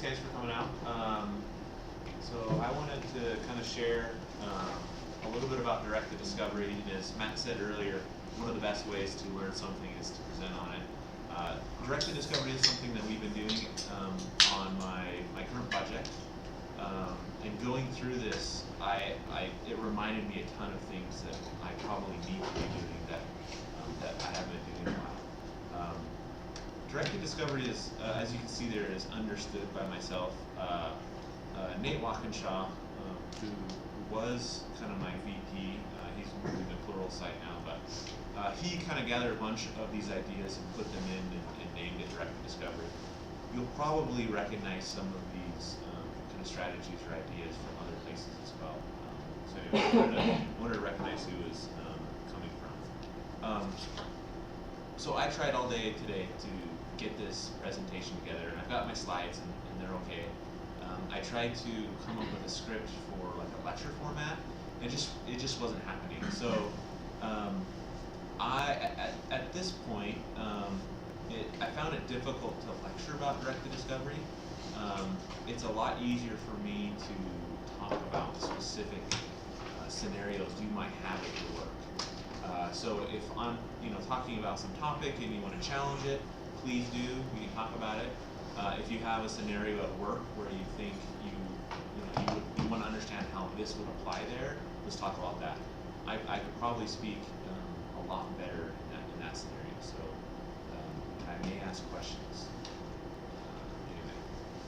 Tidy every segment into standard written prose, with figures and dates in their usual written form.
guys for coming out. So I wanted to kind of share a little bit about directed discovery. As Matt said earlier, one of the best ways to learn something is to present on it. Directed discovery is something that we've been doing on my current project. And going through this, it reminded me a ton of things that I probably need to be doing that I haven't been doing in a while. Directed discovery is, as you can see there, is understood by myself. Nate Walkinshaw, who was kind of my VP, he's moving to Plural site now, but he kind of gathered a bunch of these ideas and put them in and named it directed discovery. You'll probably recognize some of these kind of strategies or ideas from other places as well. So anyway, I wanted to recognize who is coming from. So I tried all day today to get this presentation together, and I've got my slides and they're okay. I tried to come up with a script for like a lecture format, and it just wasn't happening. So at this point, I found it difficult to lecture about directed discovery. It's a lot easier for me to talk about specific scenarios you might have at your work. So if I'm talking about some topic and you want to challenge it, please do. We can talk about it. If you have a scenario at work where you think you want to understand how this would apply there, let's talk about that. I could probably speak a lot better in that scenario. So I may ask questions. Anyway,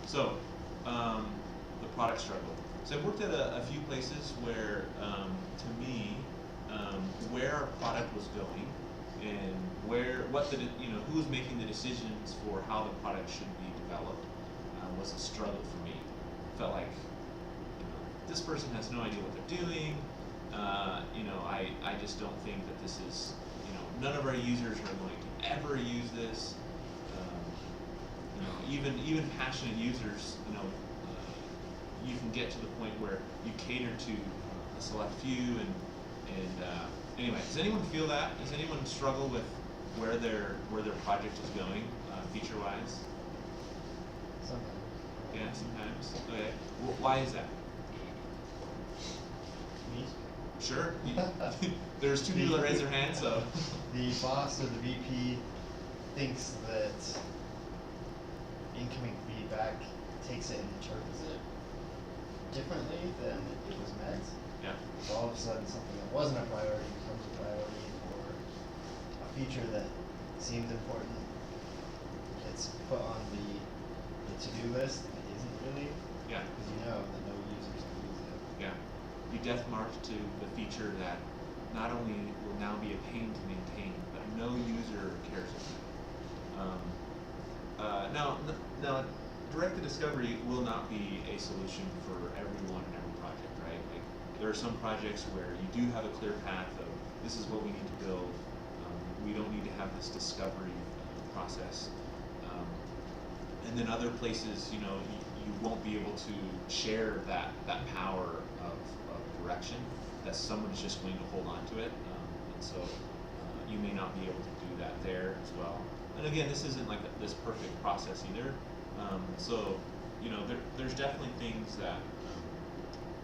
so the product struggle. So I've worked at a few places where, to me, where our product was going and who was making the decisions for how the product should be developed was a struggle for me. Felt like this person has no idea what they're doing. I just don't think that this is, none of our users are going to ever use this. Even passionate users, you can get to the point where you cater to a select few and anyway, does anyone feel that? Does anyone struggle with where their project is going, feature-wise? Sometimes. Yeah, sometimes. Okay. Why is that? Me? Sure. There's two people that raise their hands, so. The boss or the VP thinks that incoming feedback takes it and interprets it differently than it was meant. Yeah. So all of a sudden something that wasn't a priority becomes a priority, or a feature that seemed important gets put on the to-do list and it isn't really. Yeah. Because that no users can use it. Yeah. You death marked to the feature that not only will now be a pain to maintain, but no user cares about it. Now, directed discovery will not be a solution for everyone in every project, right? Like, there are some projects where you do have a clear path of this is what we need to build. We don't need to have this discovery process. And then other places, you won't be able to share that power of direction. That someone's just going to hold on to it, and so you may not be able to do that there as well. And again, this isn't like this perfect process either. So there's definitely things that,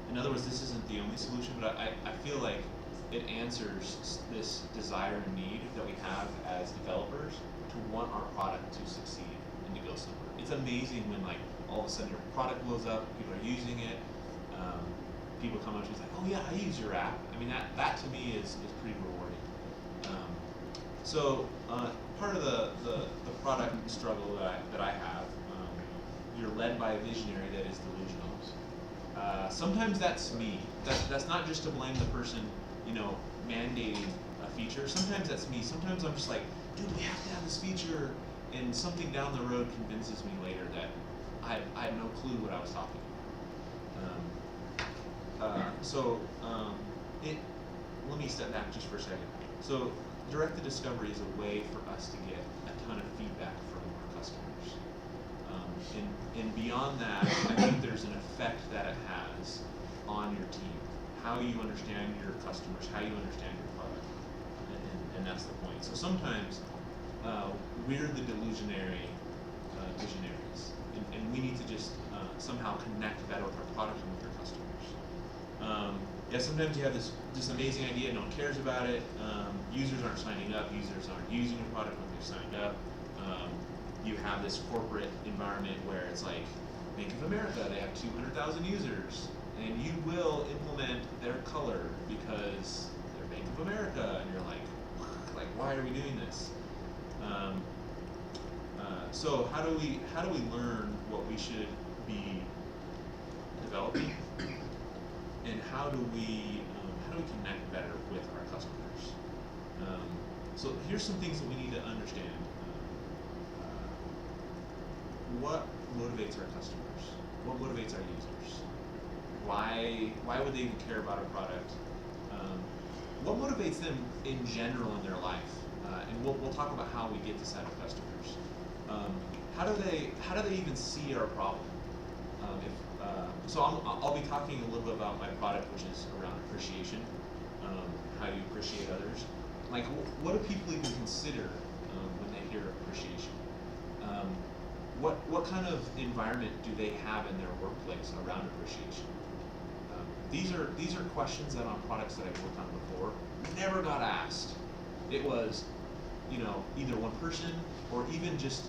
in other words, this isn't the only solution, but I feel like it answers this desire and need that we have as developers to want our product to succeed and to go somewhere. It's amazing when all of a sudden your product blows up, people are using it, people come up to you and say, oh yeah, I use your app. I mean, that to me is pretty rewarding. So part of the product struggle that I have, you're led by a visionary that is delusional. Sometimes that's me. That's not just to blame the person, mandating a feature. Sometimes that's me. Sometimes I'm just like, dude, we have to have this feature, and something down the road convinces me later that I had no clue what I was talking about. Let me step back just for a second. So directed discovery is a way for us to get a ton of feedback from our customers. And beyond that, I think there's an effect that it has on your team, how you understand your customers, how you understand your product, and that's the point. So sometimes we're the delusionary visionaries, and we need to just somehow connect better with our product and with our customers. Yeah, sometimes you have this amazing idea, no one cares about it. Users aren't signing up. Users aren't using your product when they're signed up. You have this corporate environment where it's like Bank of America, they have 200,000 users, and you will implement their color because they're Bank of America, and you're like, why are we doing this? So how do we learn what we should be developing, and how do we connect better with our customers? So here's some things that we need to understand. What motivates our customers? What motivates our users? Why would they even care about our product? What motivates them in general in their life? And we'll talk about how we get this out of customers. How do they even see our problem? So I'll be talking a little bit about my product, which is around appreciation, how you appreciate others. Like, what do people even consider when they hear appreciation? What kind of environment do they have in their workplace around appreciation? These are questions that on products that I've worked on before never got asked. It was, either one person or even just,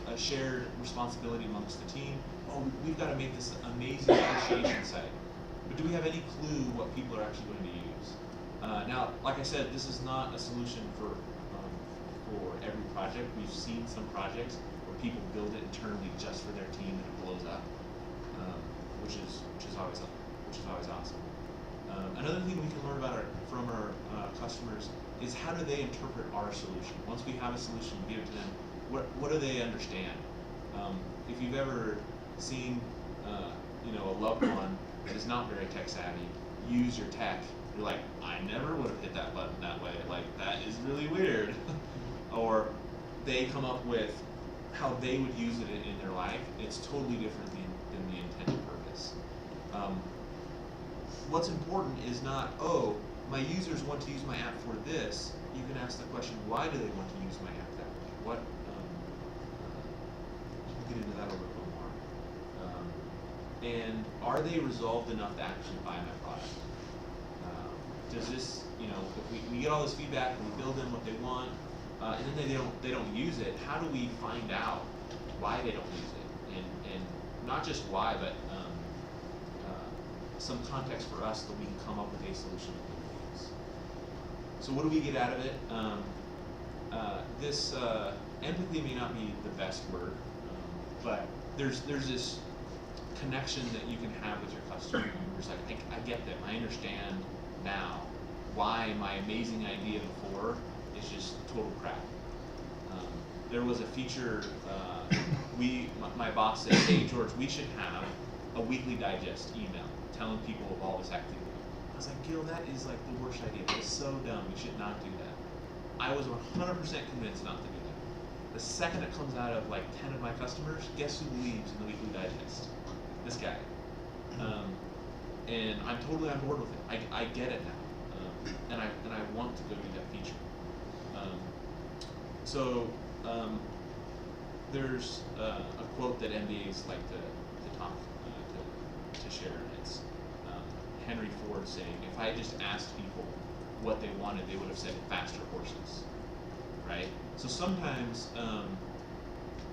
a shared responsibility amongst the team. Oh, we've got to make this amazing appreciation site. But do we have any clue what people are actually going to use? Now, like I said, this is not a solution for every project. We've seen some projects where people build it internally just for their team and it blows up, which is always awesome. Another thing we can learn from our customers is how do they interpret our solution. Once we have a solution, we give it to them. What do they understand? If you've ever seen a loved one that is not very tech savvy use your tech, you're like, I never would have hit that button that way. Like, that is really weird. Or they come up with how they would use it in their life. It's totally different than the intended purpose. What's important is not, oh, my users want to use my app for this. You can ask the question, why do they want to use my app that way? We'll get into that a little bit more. And are they resolved enough to actually buy my product? Does this, if we get all this feedback and we build them what they want, and then they don't use it, how do we find out why they don't use it? And not just why, but some context for us that we can come up with a solution that we can use. So what do we get out of it? This empathy may not be the best word, but there's this connection that you can have with your customer. You're just like, I get them. I understand now why my amazing idea before is just total crap. There was a feature, my boss said, hey George, we should have a weekly digest email telling people of all this activity. I was like, Gil, that is like the worst idea. That is so dumb. We should not do that. I was 100% convinced not to do that. The second it comes out of like 10 of my customers, guess who leaves in the weekly digest? This guy. And I'm totally on board with it. I get it now. And I want to go do that feature. There's a quote that MBAs like to talk to share, and it's Henry Ford saying, if I just asked people what they wanted, they would have said faster horses, right? So sometimes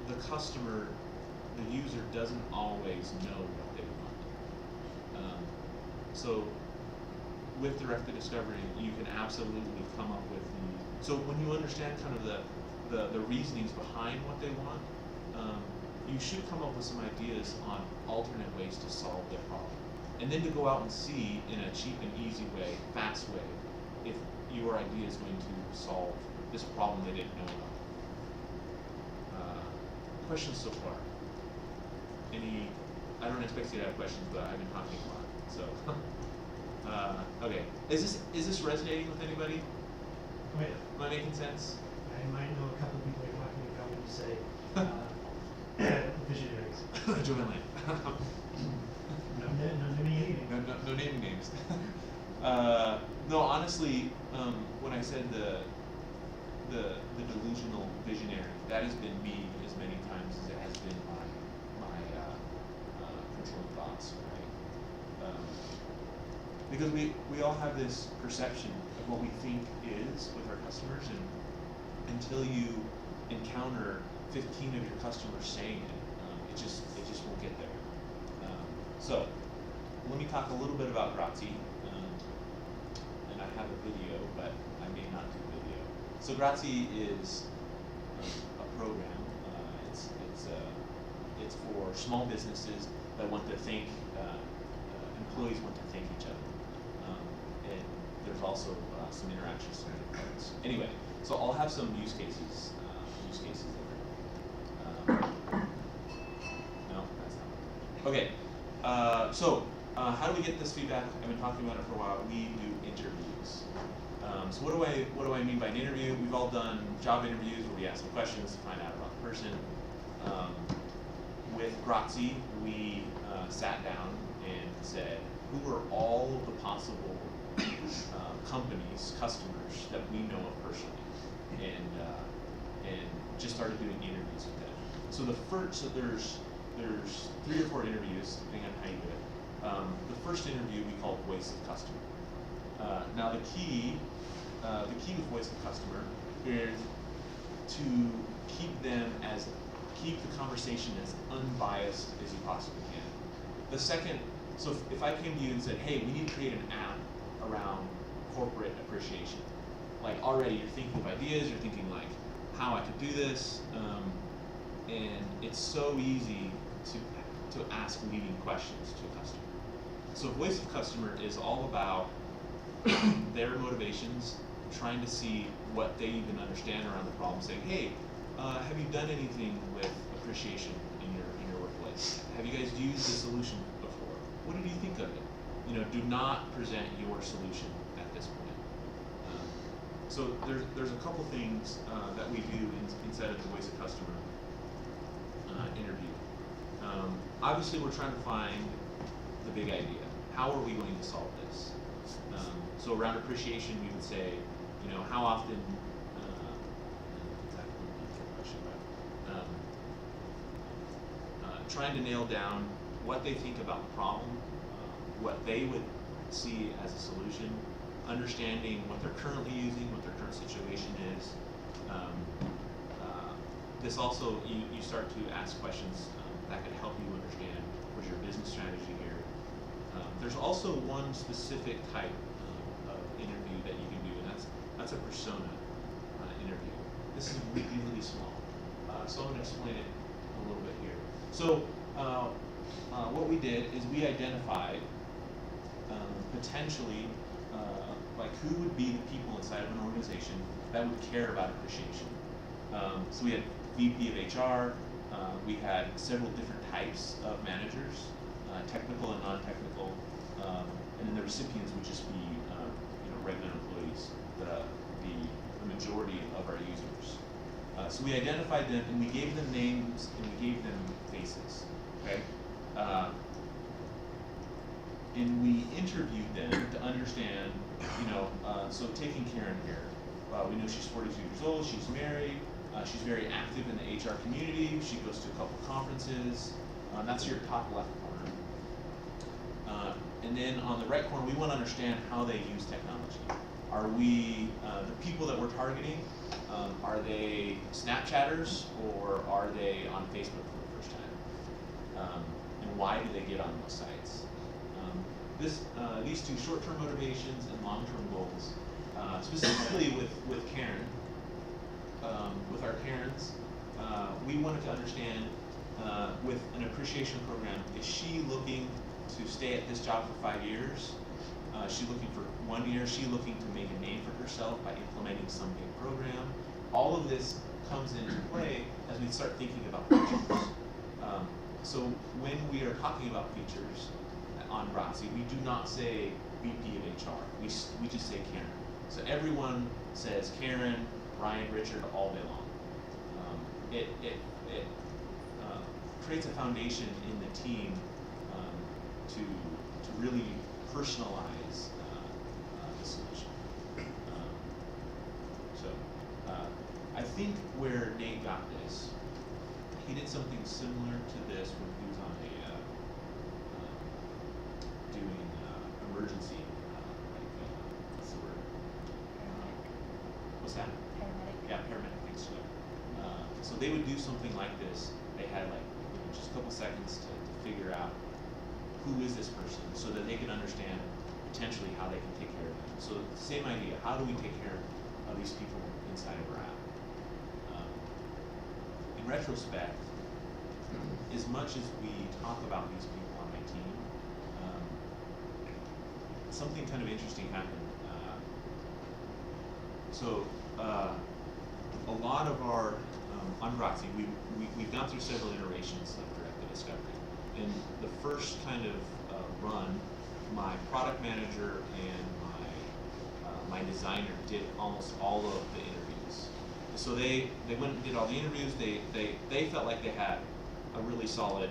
the customer, the user doesn't always know what they want. So with directed discovery, you can absolutely come up with so when you understand kind of the reasonings behind what they want, you should come up with some ideas on alternate ways to solve their problem. And then to go out and see in a cheap and easy way, fast way, if your idea is going to solve this problem they didn't know about. Questions so far? I don't expect you to have questions, but I've been talking a lot, so. Okay, is this resonating with anybody? Wait, Am I making sense? I might know a couple people you're talking about when you say visionaries. Joanne. No naming anything. No naming names. No, honestly, when I said the delusional visionary, that has been me as many times as it has been my controlling thoughts, right? Because we all have this perception of what we think is with our customers, and until you encounter 15 of your customers saying it, it just won't get there. So let me talk a little bit about Grazie, and I have a video, but I may not do video. So Grazie is a program. It's for small businesses that want to thank employees want to thank each other. And there's also some interactions between parts. Anyway, so I'll have some use cases there. No, that's not. Okay, so how do we get this feedback? I've been talking about it for a while. We do interviews. So what do I mean by an interview? We've all done job interviews where we ask some questions to find out about the person. With Grazie, we sat down and said, who are all of the possible companies, customers that we know of personally, and just started doing interviews with them. So there's 3 or 4 interviews depending on how you do it. The first interview we call voice of customer. Now the key with voice of customer is to keep the conversation as unbiased as you possibly can. The second, so if I came to you and said, hey, we need to create an app around corporate appreciation, like already you're thinking of ideas, you're thinking like how I could do this, and it's so easy to ask leading questions to a customer. So voice of customer is all about their motivations, trying to see what they even understand around the problem, saying, hey, have you done anything with appreciation in your workplace? Have you guys used the solution before? What did you think of it? Do not present your solution at this point. So there's a couple things that we do inside of the voice of customer interview. Obviously, we're trying to find the big idea. How are we going to solve this? So around appreciation, we would say, how often. Trying to nail down what they think about the problem, what they would see as a solution, understanding what they're currently using, what their current situation is. This also, you start to ask questions that could help you understand what's your business strategy here. There's also one specific type of interview that you can do, and that's a persona interview. This is really, really small. So I'm going to explain it a little bit here. So what we did is we identified potentially like who would be the people inside of an organization that would care about appreciation. So we had VP of HR, we had several different types of managers, technical and non-technical, and then the recipients would just be regular employees, the majority of our users. So we identified them and we gave them names and we gave them faces, okay? And we interviewed them to understand, so taking Karen here, we know she's 42 years old, she's married, she's very active in the HR community, she goes to a couple conferences, that's your top left corner. And then on the right corner, we want to understand how they use technology. Are we, the people that we're targeting, are they Snapchatters or are they on Facebook for the first time? And why do they get on those sites? These two, short-term motivations and long-term goals, specifically with Karen, with our Karens, we wanted to understand with an appreciation program, is she looking to stay at this job for 5 years? Is she looking for 1 year? Is she looking to make a name for herself by implementing some big program? All of this comes into play as we start thinking about features. So when we are talking about features on Grazie, we do not say VP of HR. We just say Karen. So everyone says Karen, Ryan, Richard all day long. It creates a foundation in the team to really personalize the solution. I think where Nate got this he did something similar to this when he was on a doing emergency, what's the word? What's that? Paramedic. Yeah, paramedic, thanks, Sheila. So they would do something like this. They had like just a couple seconds to figure out who is this person, so that they can understand potentially how they can take care of them. So same idea. How do we take care of these people inside of our app? In retrospect, as much as we talk about these people on my team, something kind of interesting happened. A lot of our on Roxy, we've gone through several iterations of directed discovery. In the first kind of run, my product manager and my designer did almost all of the interviews. So they went and did all the interviews. They felt like they had a really solid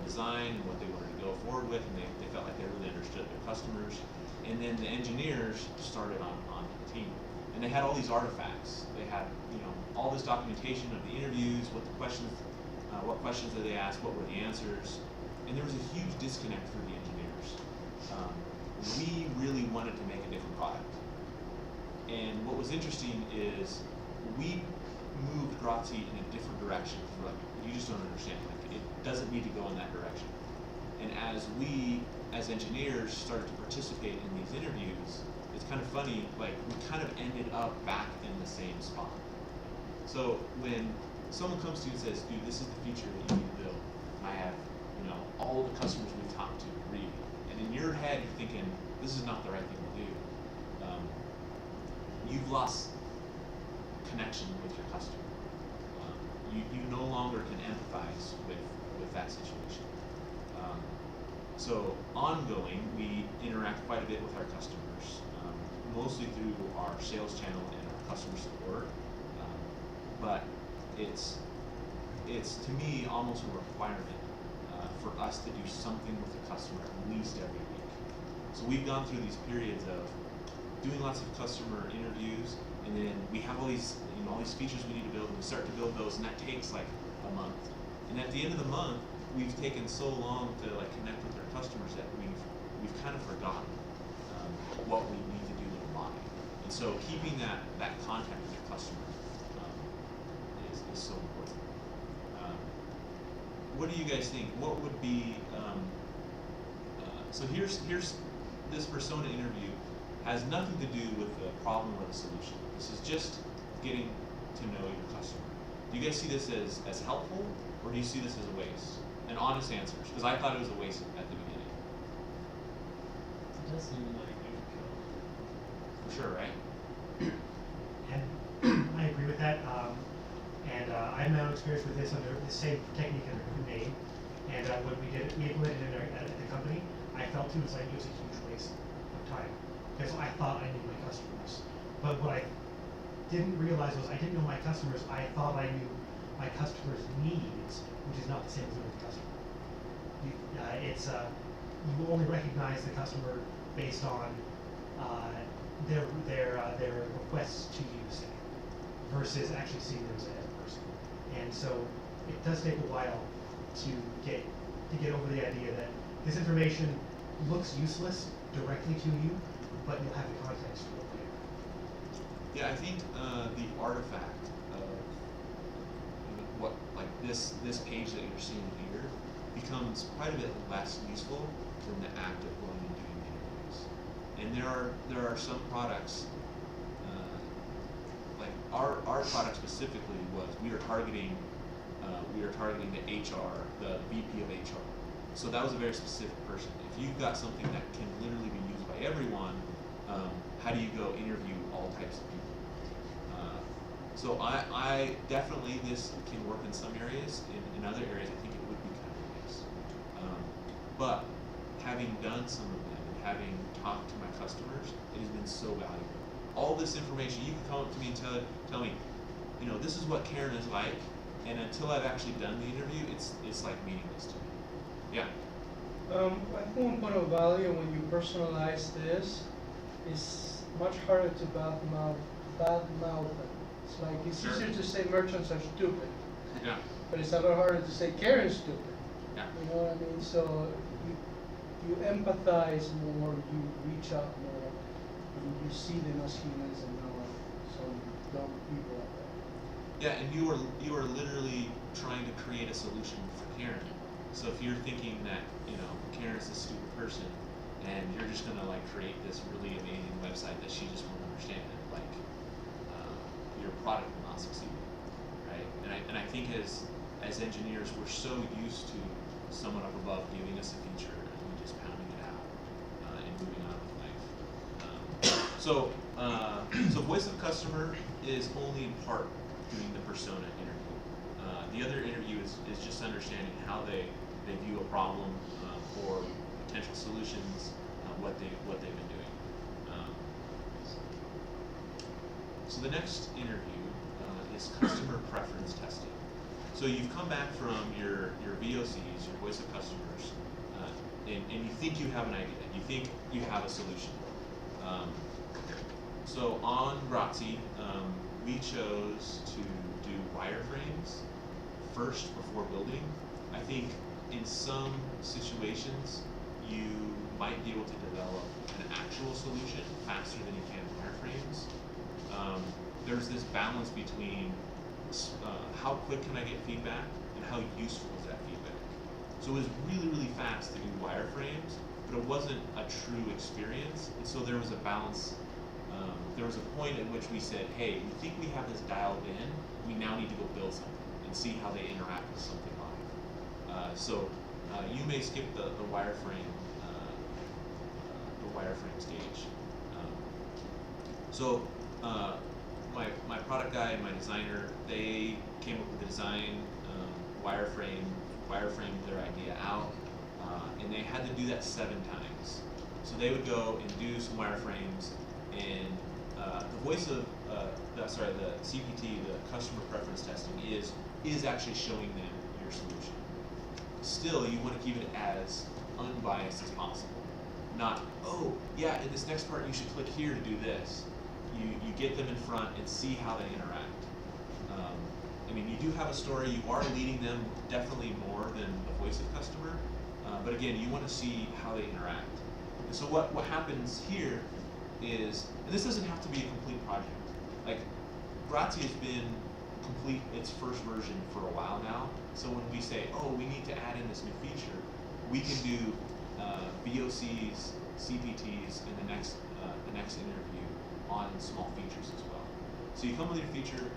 design and what they wanted to go forward with, and they felt like they really understood their customers. And then the engineers started on the team, and they had all these artifacts. They had all this documentation of the interviews, what questions did they ask, what were the answers, and there was a huge disconnect for the engineers. We really wanted to make a different product, and what was interesting is we moved Grazi in a different direction. Like, you just don't understand. Like, it doesn't need to go in that direction. And as we, as engineers, started to participate in these interviews, it's kind of funny. Like, we kind of ended up back in the same spot. So when someone comes to you and says, "Dude, this is the feature that you need to build," and I have, all the customers we've talked to agree, and in your head you're thinking, "This is not the right thing to do," you've lost connection with your customer. You no longer can empathize with that situation. So ongoing, we interact quite a bit with our customers, mostly through our sales channel and our customer support. But it's to me almost a requirement for us to do something with the customer at least every week. So we've gone through these periods of doing lots of customer interviews, and then we have all these features we need to build, and we start to build those, and that takes like a month. And at the end of the month, we've taken so long to like connect with our customers that we've kind of forgotten what we need to do to apply. And so keeping that contact with your customer is so important. What do you guys think? What would be so here's this persona interview has nothing to do with the problem or the solution. This is just getting to know your customer. Do you guys see this as helpful, or do you see this as a waste? And honest answers, because I thought it was a waste at the beginning. It does seem like overkill. For sure, right? And I agree with that. And I have my own experience with this under the same technique under a name. And when we implemented it at the company, I felt it was a huge waste of time, because I thought I knew my customers. But what I didn't realize was I didn't know my customers. I thought I knew my customers' needs, which is not the same as knowing the customer. You only recognize the customer based on their requests to you, say, versus actually seeing them as a person. And so it does take a while to get over the idea that this information looks useless directly to you, but you'll have the context for it later. Yeah, I think the artifact of what, like this page that you're seeing here, becomes quite a bit less useful than the act of going and doing interviews. And there are some products, like our product specifically was we are targeting the HR, the VP of HR. So that was a very specific person. If you've got something that can literally be used by everyone, how do you go interview all types of people? So I definitely, this can work in some areas. In other areas, I think it would be kind of nice. But having done some of them and having talked to my customers, it has been so valuable. All this information, you can come up to me and tell me, this is what Karen is like, and until I've actually done the interview, it's like meaningless to me. Yeah. I think one point of value when you personalize this is much harder to badmouth them. It's like it's Sure. easier to say merchants are stupid Yeah. But it's a lot harder to say Karen's stupid. Yeah. You know what I mean? So you empathize more, you reach out more, and you see them as humans and not some dumb people out there. Yeah, and you are literally trying to create a solution for Karen. So if you're thinking that, you know, Karen's a stupid person, and you're just gonna like create this really amazing website that she just won't understand, like your product will not succeed, right? And I think as engineers, we're so used to someone up above giving us a feature and we just pounding it out and moving on with life. So voice of customer is only in part doing the persona interview. The other interview is just understanding how they view a problem or potential solutions, what they've been doing. So the next interview is customer preference testing. So you've come back from your VOCs, your voice of customers, and you think you have an idea. You think you have a solution. So on Grazi, we chose to do wireframes first before building. I think in some situations you might be able to develop an actual solution faster than you can wireframes. There's this balance between how quick can I get feedback and how useful is that feedback. So it was really, really fast to do wireframes, but it wasn't a true experience. And so there was a balance. There was a point at which we said, hey, we think we have this dialed in. We now need to go build something and see how they interact with something live. So you may skip the wireframe stage. My product guy and my designer, they came up with the design, wireframed their idea out, and they had to do that 7 times. So they would go and do some wireframes, and the voice of the CPT, the customer preference testing, is actually showing them your solution. Still, you want to keep it as unbiased as possible. Not, oh, yeah, in this next part you should click here to do this. You get them in front and see how they interact. I mean, you do have a story, you are leading them definitely more than the voice of customer, but again, you want to see how they interact. And so what happens here is, and this doesn't have to be a complete project. Like, Grazi has been complete its first version for a while now, so when we say, oh, we need to add in this new feature, we can do VOCs, CPTs, in the next interview on small features as well. So you come with your feature,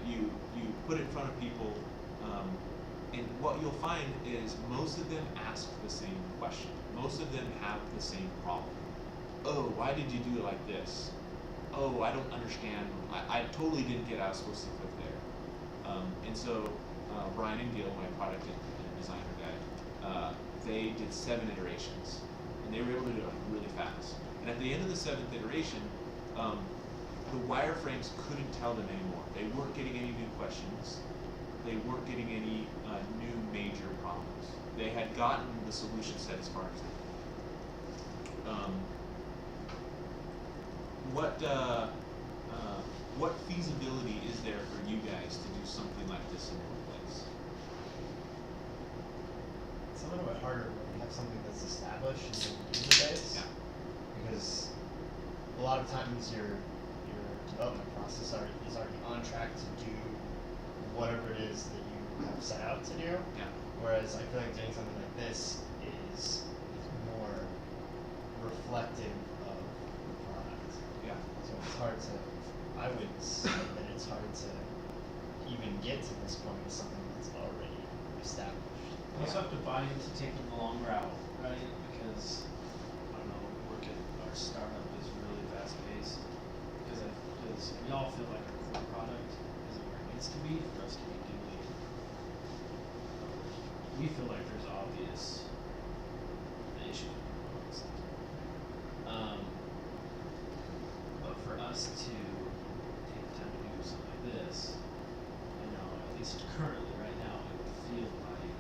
you put it in front of people, and what you'll find is most of them ask the same question. Most of them have the same problem. Oh, why did you do it like this? Oh, I don't understand. I totally didn't get I was supposed to click there. And so Brian and Gil, my product and designer guy, they did 7 iterations, and they were able to do it really fast. And at the end of the 7th iteration, the wireframes couldn't tell them anymore. They weren't getting any new questions. They weren't getting any new major problems. They had gotten the solution set as far as they could. What feasibility is there for you guys to do something like this in one place? It's a little bit harder when you have something that's established in the user base. Yeah. Because a lot of times your development process is already on track to do whatever it is that you have set out to do. Yeah. Whereas I feel like doing something like this is more reflective of the product. Yeah. So it's hard to, I would say that it's hard to even get to this point with something that's already established. You also have to buy into taking the long route, right? Because, I don't know, work at our startup is really fast paced. Because we all feel like our core product isn't where it needs to be for us to be doing. We feel like there's obvious issues with the products. But for us to take the time to do something like this, you know, at least currently, right now, it would feel like we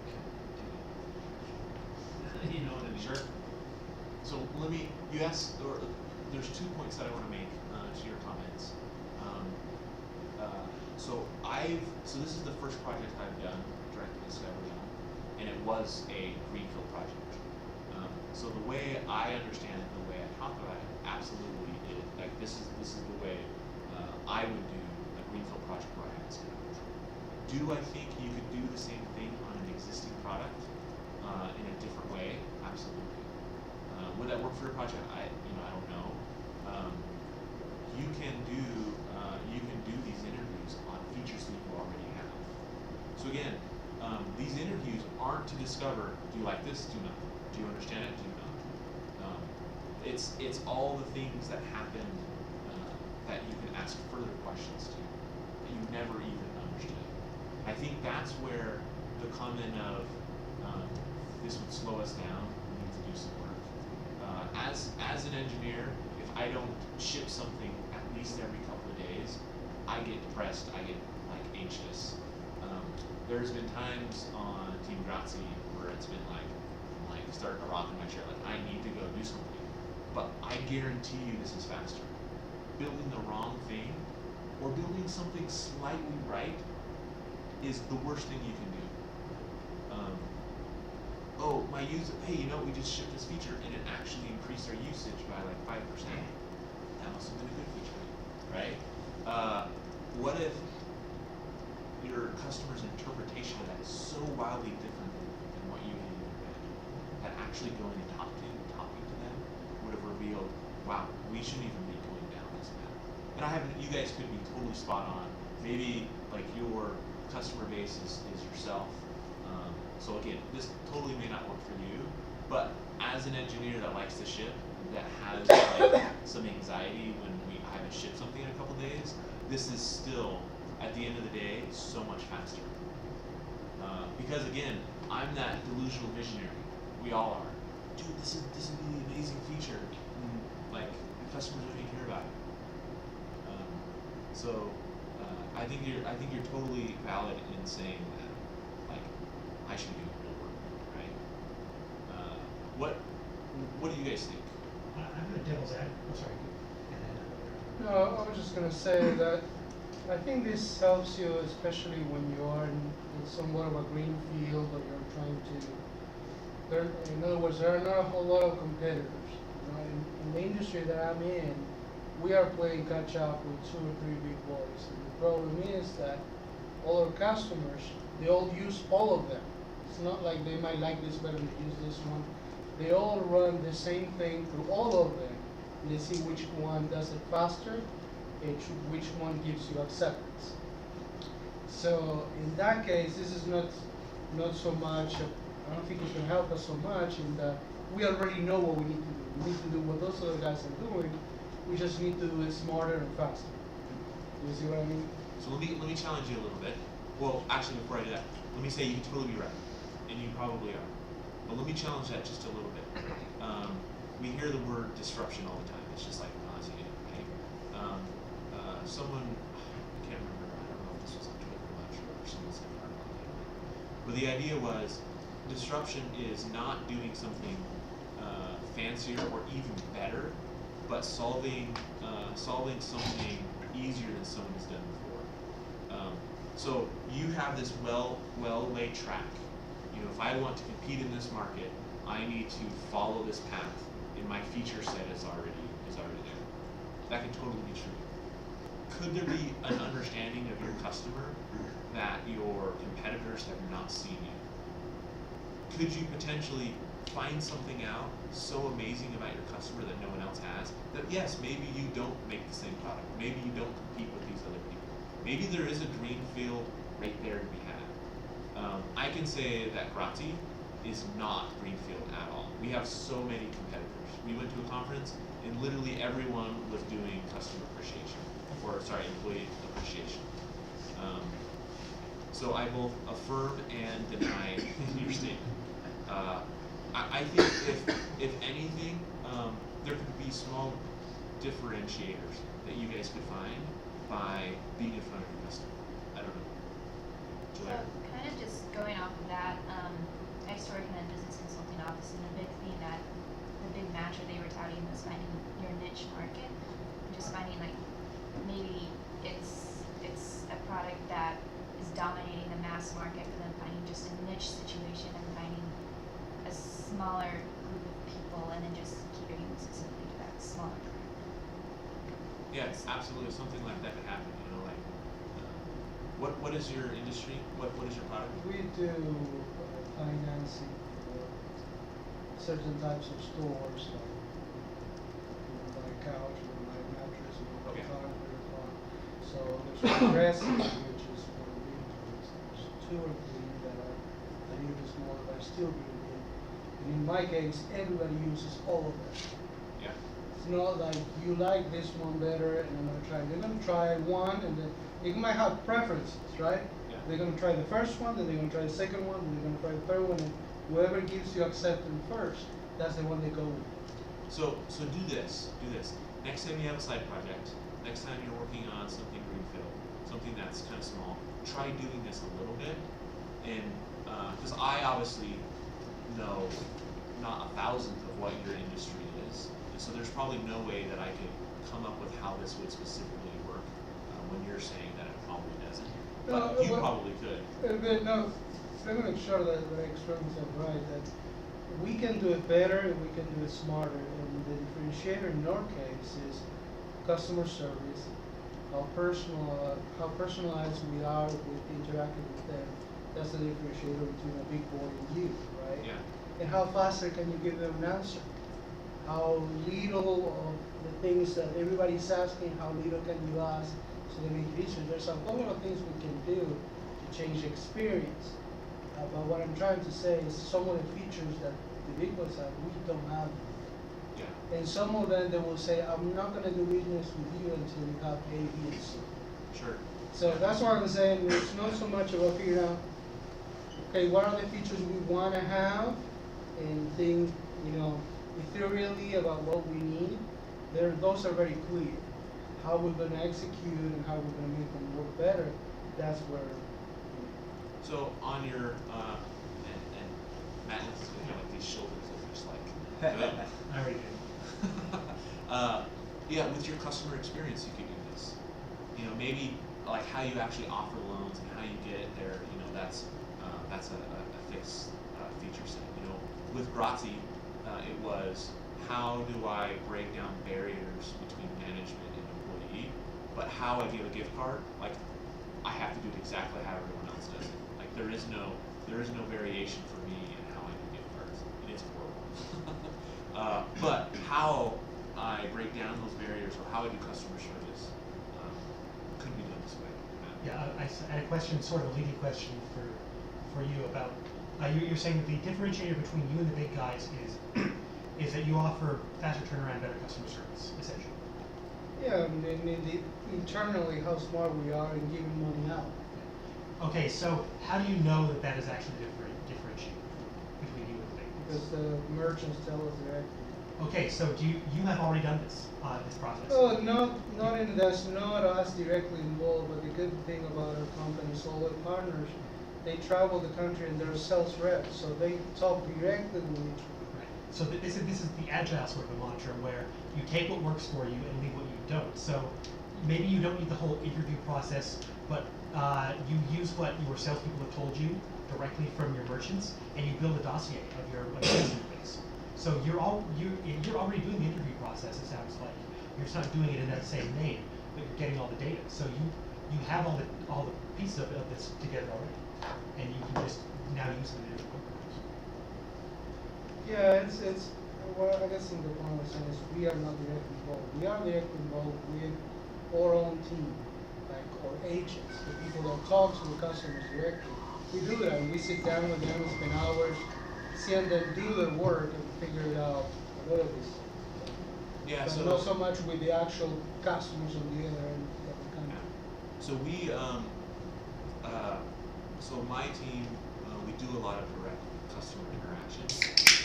could do it. You know what I mean? Sure. So you asked, or there's 2 points that I want to make to your comments. So I so this is the first project I've done direct discovery on, and it was a greenfield project. So the way I understand it, the way I talk about it, absolutely is like this is the way I would do a greenfield project where I have this kind of control. Do I think you could do the same thing on an existing product in a different way? Absolutely. Would that work for your project? I don't know. You can do these interviews on features that you already have. So again, these interviews aren't to discover, do you like this? Do not. Do you understand it? Do not. It's all the things that happen that you can ask further questions to that you never even understood. I think that's where the comment of this would slow us down. We need to do some work. As an engineer, if I don't ship something at least every couple of days, I get depressed. I get like anxious. There's been times on Team Grazie where it's been like I'm like starting to rock in my chair. Like I need to go do something, but I guarantee you this is faster. Building the wrong thing or building something slightly right is the worst thing you can do. Oh, my user, hey, we just shipped this feature and it actually increased our usage by like 5%. That must have been a good feature, right? What if your customer's interpretation of that is so wildly different than what you had imagined that actually going and talking to them would have revealed, wow, we shouldn't even be going down this path. And you guys could be totally spot on. Maybe like your customer base is yourself. So again, this totally may not work for you, but as an engineer that likes to ship, that has like some anxiety when I haven't shipped something in a couple days, this is still, at the end of the day, so much faster. Because again, I'm that delusional visionary. We all are. Dude, this is an amazing feature. And, like the customers don't even care about it. I think you're totally valid in saying that, like, I should do more work, right? What do you guys think? I'm the devil's advocate. Oh, sorry. No, I was just gonna say that I think this helps you, especially when you are in somewhat of a green field or you're trying to. In other words, there are not a whole lot of competitors. In the industry that I'm in, we are playing catch up with 2 or 3 big boys. And the problem is that all our customers, they all use all of them. It's not like they might like this better than use this one. They all run the same thing through all of them. And they see which one does it faster and which one gives you acceptance. So in that case, this is not so much, I don't think it can help us so much in that we already know what we need to do. We need to do what those other guys are doing. We just need to do it smarter and faster. You see what I mean? So let me challenge you a little bit. Well, actually, before I do that, let me say you can totally be right, and you probably are. But let me challenge that just a little bit. We hear the word disruption all the time. It's just like nauseating, right? Someone, I can't remember. I don't know if this was on Twitter. I'm not sure. Or someone said it on but the idea was disruption is not doing something fancier or even better, but solving something easier than someone has done before. So you have this well laid track. If I want to compete in this market, I need to follow this path, and my feature set is already there. That can totally be true. Could there be an understanding of your customer that your competitors have not seen yet? Could you potentially find something out so amazing about your customer that no one else has, that yes, maybe you don't make the same product, maybe you don't compete with these other people, maybe there is a green field right there to be had. I can say that Grazie is not greenfield at all. We have so many competitors. We went to a conference and literally everyone was doing customer appreciation, employee appreciation. So I both affirm and deny your statement. I think if anything, there could be small differentiators that you guys could find by being in front of your customer. I don't know. So kind of just going off of that, I used to work in a business consulting office, and the big mantra they were touting was finding your niche market, just finding like maybe it's a product that mass market, but then finding just a niche situation and finding a smaller group of people and then just catering specifically to that smaller group. Yes, absolutely. Something like that could happen. You know, like what is your industry? What is your product? We do financing for certain types of stores, like you buy a couch, you buy a mattress, you buy Okay. a car, so there's progressive, which is for retailers. There's 2 or 3 that are a little bit smaller, but still really big. And in my case, everybody uses all of them. Yeah. It's not like you like this one better and I'm gonna try. They're gonna try one and then they might have preferences, right? Yeah. They're gonna try the first one, then they're gonna try the second one, then they're gonna try the third one, and whoever gives you acceptance first, that's the one they go with. So do this. Next time you have a side project, next time you're working on something greenfield, something that's kind of small, try doing this a little bit, and because I obviously know not 1,000th of what your industry is, and so there's probably no way that I could come up with how this would specifically work when you're saying that it probably doesn't. But you probably could. But no, let me make sure that I explain myself right, that we can do it better and we can do it smarter, and the differentiator in our case is customer service, how personalized we are with interacting with them. That's the differentiator between a big boy and you, right? Yeah. And how faster can you give them an answer? How little of the things that everybody's asking, how little can you ask so they make it easier? There's a whole lot of things we can do to change the experience. But what I'm trying to say is some of the features that the big ones have, we don't have. Yeah. And some of them, they will say, I'm not going to do business with you until you have A, B, and C. Sure. So that's why I'm saying it's not so much about figuring out, okay, what are the features we want to have, and think, ethereally about what we need. Those are very clear. How we're going to execute and how we're going to make them work better, that's where. So on your and Matt is gonna have like these shoulders that are just like I already did. yeah, with your customer experience you could do this. Maybe like how you actually offer loans and how you get it there, that's a fixed feature set. With Grazi, it was how do I break down barriers between management and employee, but how I give a gift card, like I have to do it exactly how everyone else does it. Like there is no variation for me in how I do gift cards. It is horrible. But how I break down those barriers or how I do customer service could be done this way. Yeah, I had a question, sort of a leading question for you about, you're saying that the differentiator between you and the big guys is that you offer faster turnaround, better customer service, essentially. Yeah, internally how smart we are in giving money out. Okay, so how do you know that that is actually differentiated between you and the big guys? Because the merchants tell us directly. Okay, so you have already done this process? Oh, that's not us directly involved, but the good thing about our company is all our partners, they travel the country and they're sales reps, so they talk directly with each other. Right. So this is the agile sort of a mantra where you take what works for you and leave what you don't. So maybe you don't need the whole interview process, but you use what your salespeople have told you directly from your merchants, and you build a dossier of your customer base. So you're already doing the interview process. It sounds like you're just not doing it in that same name, but you're getting all the data. So you have all the pieces of this together already, and you can just now use them in different programs. Yeah, it's well, I guess in the one we're saying is we are not directly involved. We are directly involved with our own team, like our agents, the people that talk to the customers directly. We do that. We sit down with them, spend hours, seeing them do their work and figure it out. Whatever it is. Yeah, But so not so much with the actual customers on the other end of the country. So we, so my team, we do a lot of direct customer interaction,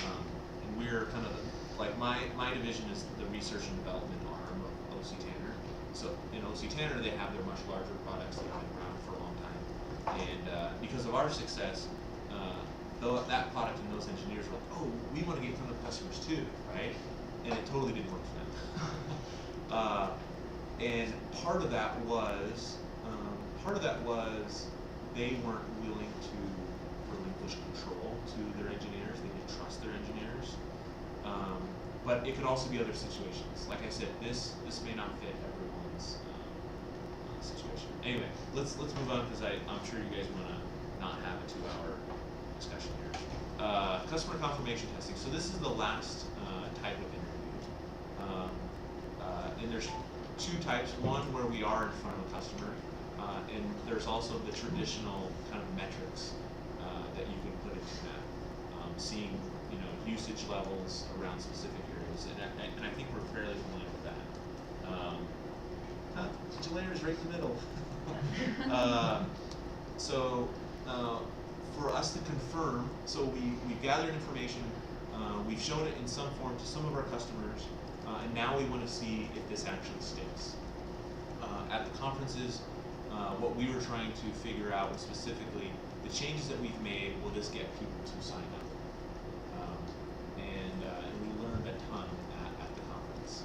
and we're kind of like my division is the research and development arm of OC Tanner. So in OC Tanner, they have their much larger products that have been around for a long time, and because of our success, that product and those engineers were like, oh, we want to get in front of customers too, right? And it totally didn't work for them. And part of that was they weren't willing to relinquish control to their engineers. They didn't trust their engineers. But it could also be other situations. Like I said, this may not fit everyone's situation. Anyway, let's move on because I'm sure you guys want to not have a 2-hour discussion here. Customer confirmation testing. So this is the last type of interview. And there's 2 types. One where we are in front of a customer, and there's also the traditional kind of metrics that you can put into that. Seeing usage levels around specific areas, and I think we're fairly familiar with that. Januaray is right in the middle. So for us to confirm, so we've gathered information, we've shown it in some form to some of our customers, and now we want to see if this actually sticks. At the conferences, what we were trying to figure out was specifically the changes that we've made, will this get people to sign up? And we learned a ton at the conference.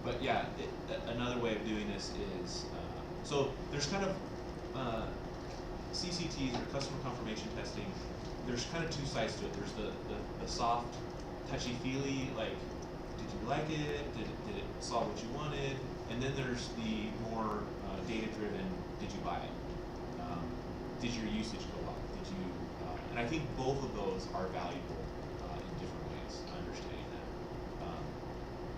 But yeah, another way of doing this is, so there's kind of CCTs, or customer confirmation testing. There's kind of 2 sides to it. There's the soft, touchy-feely, like, did you like it? Did it solve what you wanted? And then there's the more data-driven, did you buy it? Did your usage go up? Did you? And I think both of those are valuable in different ways. Understanding that.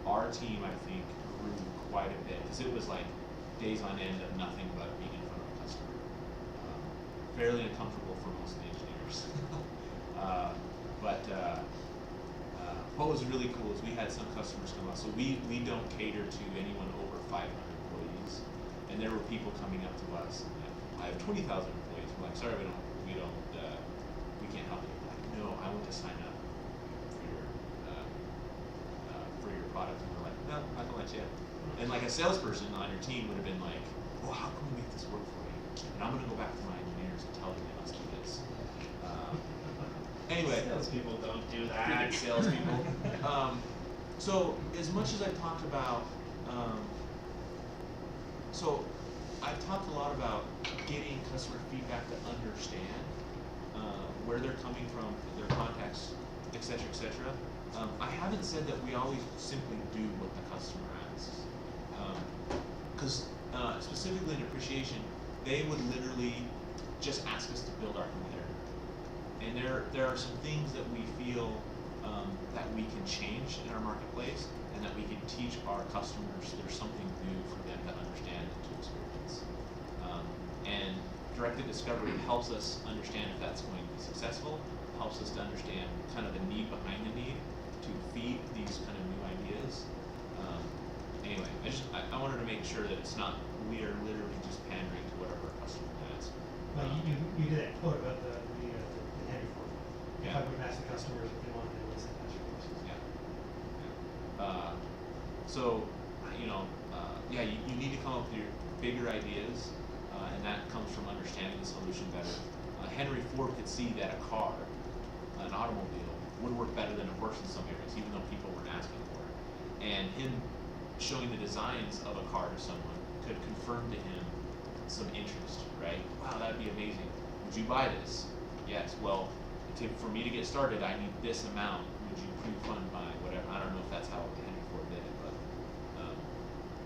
Our team, I think, grew quite a bit because it was like days on end of nothing but being in front of a customer. Fairly uncomfortable for most of the engineers. But what was really cool is we had some customers come up. So we don't cater to anyone over 500 employees, and there were people coming up to us and like, I have 20,000 employees. We're like, sorry, we can't help you. Like, no, I want to sign up for your product, and we're like, no, not gonna let you. And like a salesperson on your team would have been like, well, how can we make this work for you? And I'm gonna go back to my engineers and tell them they must do this. Anyway, Salespeople don't do that. freaking salespeople. So as much as I talked about, so I've talked a lot about getting customer feedback to understand where they're coming from, their context, et cetera, et cetera. I haven't said that we always simply do what the customer asks. Because specifically in appreciation, they would literally just ask us to build our computer. And there are some things that we feel that we can change in our marketplace, and that we can teach our customers. There's something new for them to understand and to experience. And directed discovery helps us understand if that's going to be successful, helps us to understand kind of the need behind the need to feed these kind of new ideas. Anyway, I wanted to make sure that it's not, we are literally just pandering to whatever our customer asks. Well, you did that quote about the Henry Ford. Yeah. If I would ask the customers if they wanted to listen to that questions. Yeah. So, you need to come up with your bigger ideas, and that comes from understanding the solution better. Henry Ford could see that a car, an automobile, would work better than a horse in some areas, even though people weren't asking for it. And him showing the designs of a car to someone could confirm to him some interest, right? Wow, that'd be amazing. Would you buy this? Yes. Well, for me to get started, I need this amount. Would you pre-fund my whatever? I don't know if that's how Henry Ford did it, but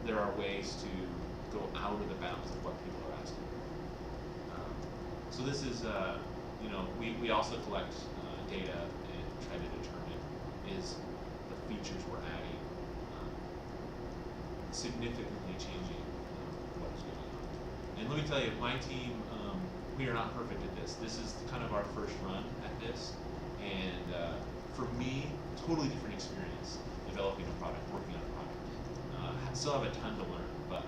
there are ways to go out of the bounds of what people are asking. So this is, we also collect data and try to determine is the features we're adding significantly changing what is going on. And let me tell you, my team, we are not perfect at this. This is kind of our first run at this, and for me, totally different experience developing a product, working on a product. I still have a ton to learn, but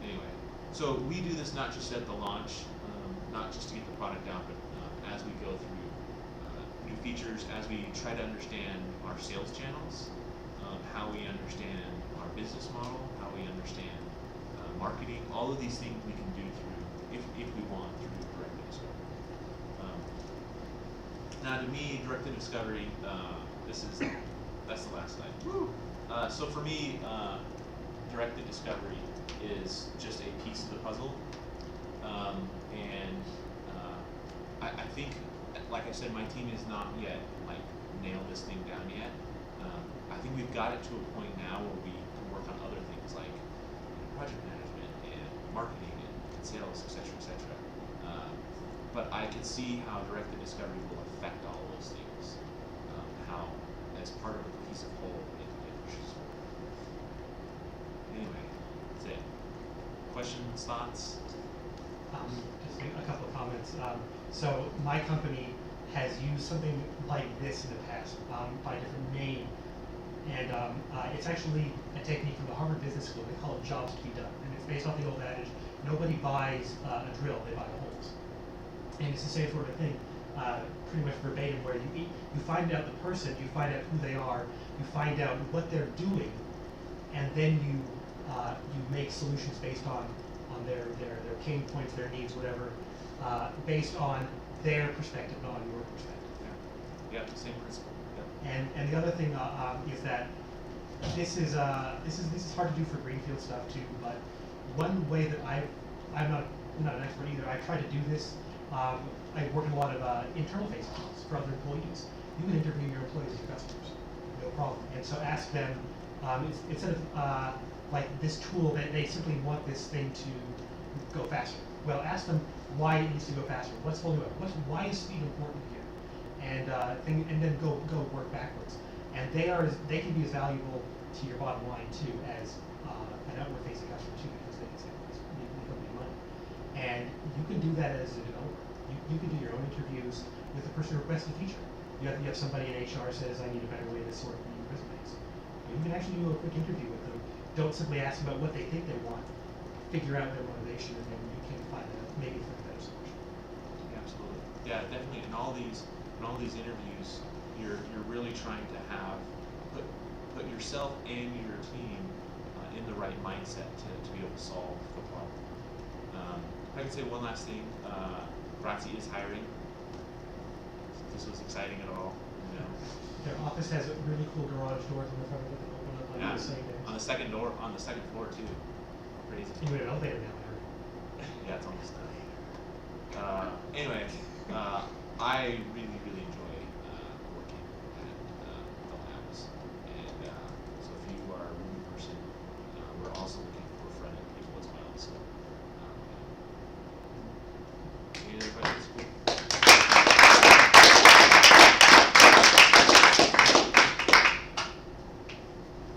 anyway. So we do this not just at the launch, not just to get the product out, but as we go through new features, as we try to understand our sales channels, how we understand our business model, how we understand marketing, all of these things we can do through, if we want, through directed discovery. Now to me, directed discovery, that's the last slide. So for me, directed discovery is just a piece of the puzzle. And I think, like I said, my team is not yet like nailed this thing down yet. I think we've got it to a point now where we can work on other things like project management and marketing and sales, etc., etc. But I can see how directed discovery will affect all of those things. How, as part of a cohesive whole, it pushes forward. Anyway, that's it. Questions, thoughts? Just a couple of comments. So my company has used something like this in the past by a different name, and it's actually a technique from the Harvard Business School. They call it jobs to be done, and it's based off the old adage: nobody buys a drill, they buy the holes. And it's the same sort of thing, pretty much verbatim, where you find out the person, you find out who they are, you find out what they're doing, and then you make solutions based on their pain points, their needs, whatever, based on their perspective, not on your perspective. Yeah, the same principle. Yeah. And the other thing is that this is hard to do for greenfield stuff too. But one way that I'm not an expert either. I've tried to do this. I work in a lot of internal facing roles for other employees. You can interview your employees as your customers, no problem. And so ask them instead of like this tool that they simply want this thing to go faster. Well, ask them why it needs to go faster. What's holding it up? Why is speed important here? And then go work backwards. And they can be as valuable to your bottom line too as an outward facing customer too, because they come to money. And you can do that as a developer. You can do your own interviews with the person who requests a feature. You have somebody in HR says, I need a better way to sort the resumes. You can actually do a quick interview with them. Don't simply ask about what they think they want. Figure out their motivation, and then you can find out maybe a better solution. Yeah, absolutely. Yeah, definitely. In all these interviews, you're really trying to put yourself and your team in the right mindset to be able to solve the problem. If I can say one last thing, Grazi is hiring. If this was exciting at all, you know. Their office has really cool garage doors on the front of it that open up on the same day. On the second floor too. Crazy. You need an elevator now, I heard. Yeah, it's almost done. Anyway, I really enjoy